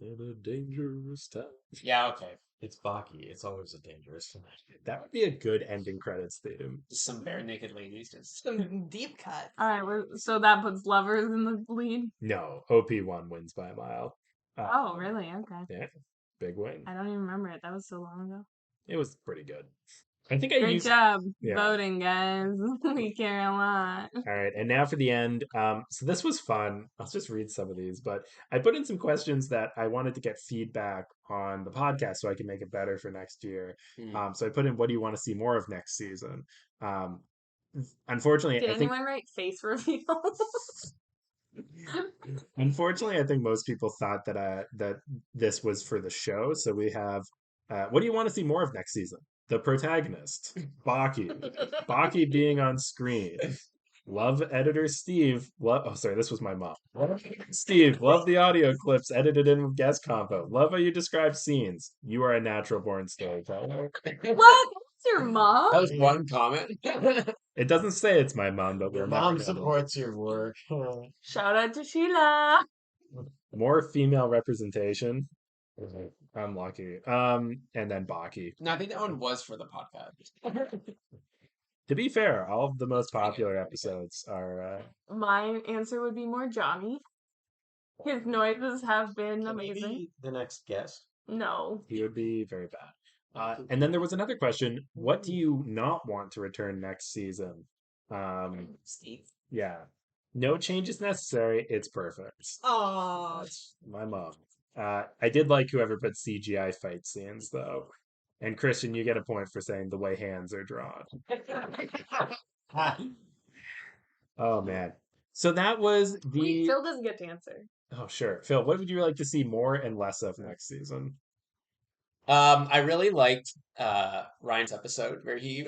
in a dangerous time. Yeah, okay. It's Baki. It's always a dangerous time. That would be a good ending credits theme. Just some bare naked ladies. Just... Some deep cuts. All right, so that puts Lovers in the lead. No, OP1 wins by a mile. Oh, really? Okay. Yeah, big win. I don't even remember it. That was so long ago. It was pretty good. I think I Great used... job Yeah. voting, guys. We care a lot. All right, and now for the end. So this was fun. I'll just read some of these, but I put in some questions that I wanted to get feedback on the podcast so I can make it better for next year. So I put in, what do you want to see more of next season? Unfortunately, Did I think... anyone write face reveal? Unfortunately, I think most people thought that that this was for the show. So we have, what do you want to see more of next season? The protagonist, Baki. Baki being on screen. Love editor Steve. Oh, sorry, this was my mom. Steve, love the audio clips edited in with guest compo. Love how you describe scenes. You are a natural born storyteller. What? That's your mom? That was one comment. It doesn't say it's my mom, but Your mom supports your work. Shout out to Sheila. More female representation. I'm lucky. And then Baki. No, I think that one was for the podcast. To be fair, all of the most popular episodes are... My answer would be more Johnny. His noises have been amazing. The next guest? No. He would be very bad. And then there was another question. What do you not want to return next season? Steve. Yeah. No changes necessary. It's perfect. Oh, That's my mom. I did like whoever put CGI fight scenes, though. And Christian, you get a point for saying the way hands are drawn. Oh, man. So that was the... Wait, Phil doesn't get to answer. Oh, sure. Phil, what would you like to see more and less of next season? I really liked Ryan's episode where he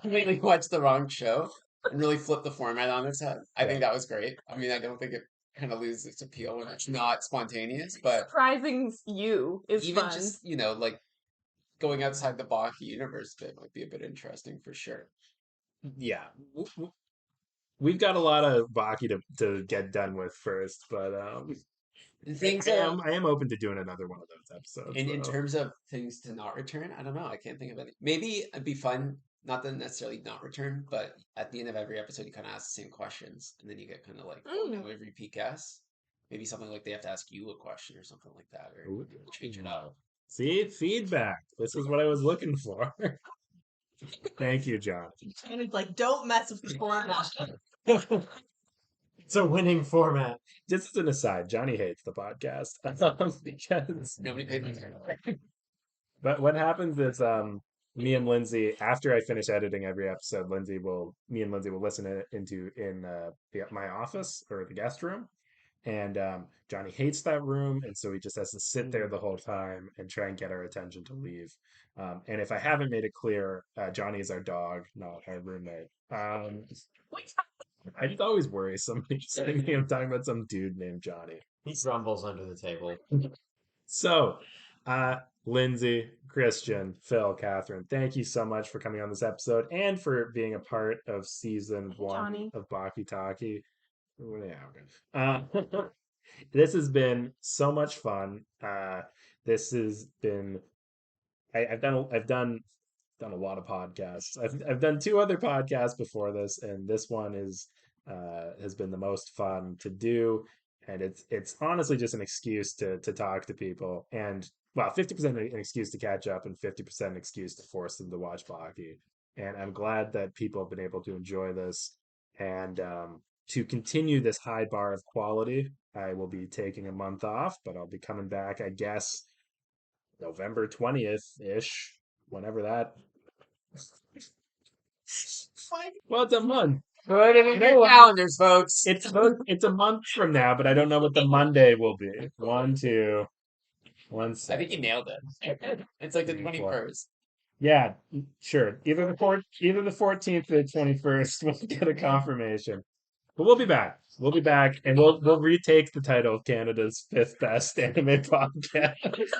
completely watched the wrong show and really flipped the format on its head. I think that was great. I mean, I don't think it kind of loses its appeal when it's not spontaneous, but surprising you is even fun. just, like going outside the Baki universe bit might be a bit interesting for sure. Yeah. We've got a lot of Baki to get done with first, but I am open to doing another one of those episodes. In terms of things to not return, I don't know. I can't think of any. Maybe it'd be fun, not to necessarily not return, but at the end of every episode, you kind of ask the same questions, and then you get kind of like a repeat guess. Maybe something like they have to ask you a question or something like that, or change it up. See, feedback. This is what I was looking for. Thank you, John. And it's like, don't mess with the format. It's a winning format. Just as an aside, Johnny hates the podcast because nobody paid attention. But what happens is, me and Lindsay, after I finish editing every episode, me and Lindsay will listen in my office or the guest room, and Johnny hates that room, and so he just has to sit there the whole time and try and get our attention to leave. And if I haven't made it clear, Johnny is our dog, not our roommate. I just always worry somebody's thinking I'm talking about some dude named Johnny. He grumbles under the table. So, Lindsay, Christian, Phil, Kathryn, thank you so much for coming on this episode and for being a part of season 1 Johnny. of Baki Talki. This has been so much fun. This has been... I've done done a lot of podcasts. I've done 2 other podcasts before this, and this one is has been the most fun to do. And it's honestly just an excuse to talk to people, and well, 50% an excuse to catch up, and 50% an excuse to force them to watch Baki. And I'm glad that people have been able to enjoy this, and to continue this high bar of quality. I will be taking a month off, but I'll be coming back, I guess, November 20th ish, whenever that. Well, it's a month. Put it in your calendars, folks. It's a month from now, but I don't know what the Monday will be. 1, 2, 1 I second. think you nailed it. It's like the 21st. Yeah, sure. Either the 14th or the 21st. We'll get a confirmation. But we'll be back. We'll be back, and we'll retake the title of Canada's 5th best anime podcast.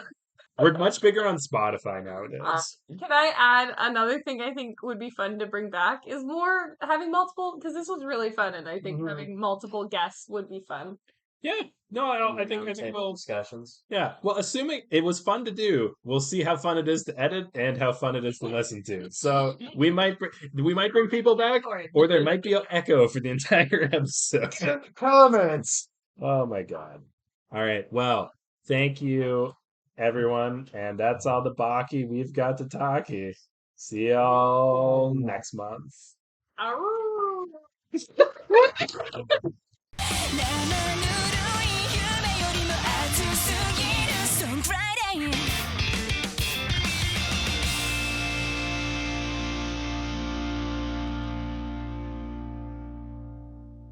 We're much bigger on Spotify nowadays. Can I add another thing I think would be fun to bring back is more having multiple, because this was really fun, and I think having multiple guests would be fun. Yeah. No, I think we'll discussions. Yeah. Well, assuming it was fun to do, we'll see how fun it is to edit and how fun it is to listen to. So we might bring people back, or there might be an echo for the entire episode. Comments. Oh my god. All right. Well, thank you, everyone, and that's all the Baki we've got to talkie. See y'all next month. Friday